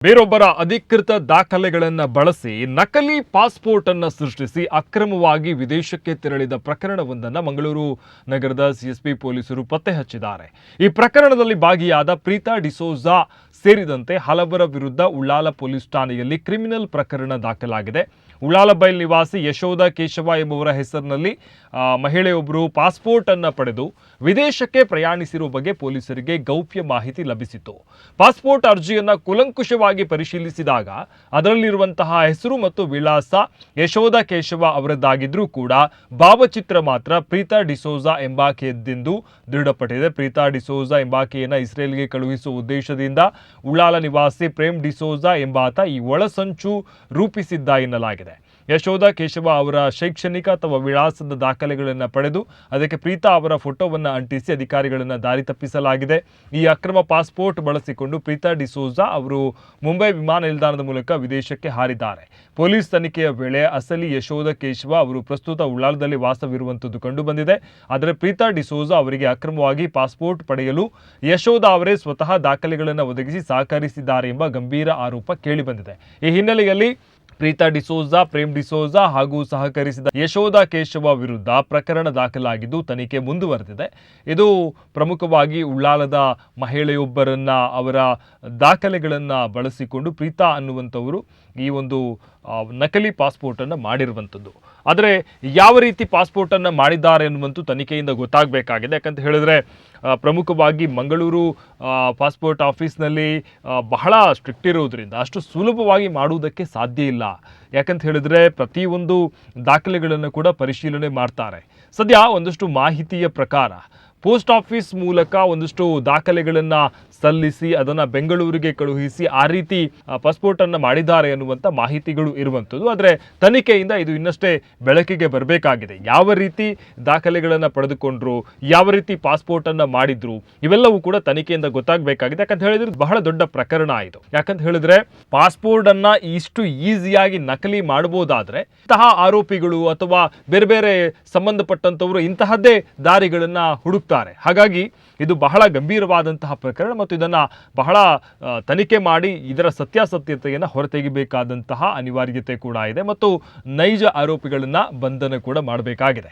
ಬೇರೊಬ್ಬರ ಅಧಿಕೃತ ದಾಖಲೆಗಳನ್ನು ಬಳಸಿ ನಕಲಿ ಪಾಸ್ಪೋರ್ಟ್ ಅನ್ನು ಸೃಷ್ಟಿಸಿ ಅಕ್ರಮವಾಗಿ ವಿದೇಶಕ್ಕೆ ತೆರಳಿದ ಪ್ರಕರಣವೊಂದನ್ನು ಮಂಗಳೂರು ನಗರದ ಸಿಎಸ್ಪಿ ಪೊಲೀಸರು ಪತ್ತೆ ಹಚ್ಚಿದ್ದಾರೆ. ಈ ಪ್ರಕರಣದಲ್ಲಿ ಭಾಗಿಯಾದ ಪ್ರೀತಾ ಡಿಸೋಜಾ ಸೇರಿದಂತೆ ಹಲವರ ವಿರುದ್ಧ ಉಳ್ಳಾಲ ಪೊಲೀಸ್ ಠಾಣೆಯಲ್ಲಿ ಕ್ರಿಮಿನಲ್ ಪ್ರಕರಣ ದಾಖಲಾಗಿದೆ. ಉಳ್ಳಾಲಬೈಲ್ ನಿವಾಸಿ ಯಶೋಧ ಕೇಶವ ಎಂಬುವರ ಹೆಸರಿನಲ್ಲಿ ಮಹಿಳೆಯೊಬ್ಬರು ಪಾಸ್ಪೋರ್ಟ್ ಅನ್ನು ಪಡೆದು ವಿದೇಶಕ್ಕೆ ಪ್ರಯಾಣಿಸಿರುವ ಬಗ್ಗೆ ಪೊಲೀಸರಿಗೆ ಗೌಪ್ಯ ಮಾಹಿತಿ ಲಭಿಸಿತು. ಪಾಸ್ಪೋರ್ಟ್ ಅರ್ಜಿಯನ್ನು ಕೂಲಂಕುಷವಾಗಿ ಪರಿಶೀಲಿಸಿದಾಗ ಅದರಲ್ಲಿರುವಂತಹ ಹೆಸರು ಮತ್ತು ವಿಳಾಸ ಯಶೋಧ ಕೇಶವ ಅವರದ್ದಾಗಿದ್ರೂ ಕೂಡ ಭಾವಚಿತ್ರ ಮಾತ್ರ ಪ್ರೀತಾ ಡಿಸೋಜಾ ಎಂಬಾಕೆಯದ್ದೆಂದು ದೃಢಪಟ್ಟಿದೆ. ಪ್ರೀತಾ ಡಿಸೋಜಾ ಎಂಬಾಕೆಯನ್ನು ಇಸ್ರೇಲ್ಗೆ ಕಳುಹಿಸುವ ಉದ್ದೇಶದಿಂದ ಉಳ್ಳಾಲ ನಿವಾಸಿ ಪ್ರೇಮ್ ಡಿಸೋಜಾ ಎಂಬಾತ ಈ ಒಳಸಂಚು ರೂಪಿಸಿದ್ದ ಎನ್ನಲಾಗಿದೆ. ಯಶೋಧ ಕೇಶವ ಅವರ ಶೈಕ್ಷಣಿಕ ಅಥವಾ ವಿಳಾಸದ ದಾಖಲೆಗಳನ್ನು ಪಡೆದು ಅದಕ್ಕೆ ಪ್ರೀತಾ ಅವರ ಫೋಟೋವನ್ನು ಅಂಟಿಸಿ ಅಧಿಕಾರಿಗಳನ್ನು ದಾರಿ ತಪ್ಪಿಸಲಾಗಿದೆ. ಈ ಅಕ್ರಮ ಪಾಸ್ಪೋರ್ಟ್ ಬಳಸಿಕೊಂಡು ಪ್ರೀತಾ ಡಿಸೋಜಾ ಅವರು ಮುಂಬೈ ವಿಮಾನ ನಿಲ್ದಾಣದ ಮೂಲಕ ವಿದೇಶಕ್ಕೆ ಹಾರಿದ್ದಾರೆ. ಪೊಲೀಸ್ ತನಿಖೆಯ ವೇಳೆ ಅಸಲಿ ಯಶೋಧ ಕೇಶವ ಅವರು ಪ್ರಸ್ತುತ ಉಳ್ಳಾಲದಲ್ಲಿ ವಾಸವಿರುವಂಥದ್ದು ಕಂಡುಬಂದಿದೆ. ಆದರೆ ಪ್ರೀತಾ ಡಿಸೋಜಾ ಅವರಿಗೆ ಅಕ್ರಮವಾಗಿ ಪಾಸ್ಪೋರ್ಟ್ ಪಡೆಯಲು ಯಶೋಧ ಅವರೇ ಸ್ವತಃ ದಾಖಲೆಗಳನ್ನು ಒದಗಿಸಿ ಸಹಕರಿಸಿದ್ದಾರೆ ಎಂಬ ಗಂಭೀರ ಆರೋಪ ಕೇಳಿಬಂದಿದೆ. ಈ ಹಿನ್ನೆಲೆಯಲ್ಲಿ ಪ್ರೀತಾ ಡಿಸೋಜಾ, ಪ್ರೇಮ್ ಡಿಸೋಜಾ ಹಾಗೂ ಸಹಕರಿಸಿದ ಯಶೋಧ ಕೇಶವ ವಿರುದ್ಧ ಪ್ರಕರಣ ದಾಖಲಾಗಿದ್ದು ತನಿಖೆ ಮುಂದುವರೆದಿದೆ. ಇದು ಪ್ರಮುಖವಾಗಿ ಉಳ್ಳಾಲದ ಮಹಿಳೆಯೊಬ್ಬರನ್ನ ಅವರ ದಾಖಲೆಗಳನ್ನು ಬಳಸಿಕೊಂಡು ಪ್ರೀತಾ ಅನ್ನುವಂಥವರು ಈ ಒಂದು ನಕಲಿ ಪಾಸ್ಪೋರ್ಟನ್ನು ಮಾಡಿರುವಂಥದ್ದು. ಆದರೆ ಯಾವ ರೀತಿ ಪಾಸ್ಪೋರ್ಟನ್ನು ಮಾಡಿದ್ದಾರೆ ಅನ್ನುವಂಥ ತನಿಖೆಯಿಂದ ಗೊತ್ತಾಗಬೇಕಾಗಿದೆ. ಯಾಕಂತ ಹೇಳಿದ್ರೆ ಪ್ರಮುಖವಾಗಿ ಮಂಗಳೂರು ಪಾಸ್ಪೋರ್ಟ್ ಆಫೀಸ್ನಲ್ಲಿ ಬಹಳ ಸ್ಟ್ರಿಕ್ಟ್ ಇರೋದ್ರಿಂದ ಅಷ್ಟು ಸುಲಭವಾಗಿ ಮಾಡುವುದಕ್ಕೆ ಸಾಧ್ಯ ಇಲ್ಲ. ಯಾಕಂತ ಹೇಳಿದ್ರೆ ಪ್ರತಿಯೊಂದು ದಾಖಲೆಗಳನ್ನು ಕೂಡ ಪರಿಶೀಲನೆ ಮಾಡ್ತಾರೆ. ಸದ್ಯ ಒಂದಷ್ಟು ಮಾಹಿತಿಯ ಪ್ರಕಾರ ಪೋಸ್ಟ್ ಆಫೀಸ್ ಮೂಲಕ ಒಂದಷ್ಟು ದಾಖಲೆಗಳನ್ನು ಸಲ್ಲಿಸಿ ಅದನ್ನು ಬೆಂಗಳೂರಿಗೆ ಕಳುಹಿಸಿ ಆ ರೀತಿ ಪಾಸ್ಪೋರ್ಟನ್ನು ಮಾಡಿದ್ದಾರೆ ಅನ್ನುವಂಥ ಮಾಹಿತಿಗಳು ಇರುವಂಥದ್ದು. ಆದರೆ ತನಿಖೆಯಿಂದ ಇದು ಇನ್ನಷ್ಟೇ ಬೆಳಕಿಗೆ ಬರಬೇಕಾಗಿದೆ. ಯಾವ ರೀತಿ ದಾಖಲೆಗಳನ್ನು ಪಡೆದುಕೊಂಡ್ರು, ಯಾವ ರೀತಿ ಪಾಸ್ಪೋರ್ಟನ್ನು ಮಾಡಿದ್ರು, ಇವೆಲ್ಲವೂ ಕೂಡ ತನಿಖೆಯಿಂದ ಗೊತ್ತಾಗಬೇಕಾಗಿದೆ. ಯಾಕಂತ ಹೇಳಿದ್ರೆ ಬಹಳ ದೊಡ್ಡ ಪ್ರಕರಣ ಇದು. ಯಾಕಂತ ಹೇಳಿದ್ರೆ ಪಾಸ್ಪೋರ್ಟನ್ನು ಇಷ್ಟು ಈಸಿಯಾಗಿ ನಕಲಿ ಮಾಡಬಹುದಾದ್ರೆ ಇಂತಹ ಆರೋಪಿಗಳು ಅಥವಾ ಬೇರೆ ಬೇರೆ ಸಂಬಂಧಪಟ್ಟಂಥವರು ಇಂತಹದ್ದೇ ದಾರಿಗಳನ್ನು ಹುಡುಕ್ತಾರೆ. ಹಾಗಾಗಿ ಇದು ಬಹಳ ಗಂಭೀರವಾದಂತಹ ಪ್ರಕರಣ ಮತ್ತು ಇದನ್ನು ಬಹಳ ತನಿಖೆ ಮಾಡಿ ಇದರ ಸತ್ಯಾಸತ್ಯತೆಯನ್ನು ಹೊರತೆಗೆಯಬೇಕಾದಂತಹ ಅನಿವಾರ್ಯತೆ ಕೂಡ ಇದೆ ಮತ್ತು ನೈಜ ಆರೋಪಿಗಳನ್ನು ಬಂಧನ ಕೂಡ ಮಾಡಬೇಕಾಗಿದೆ.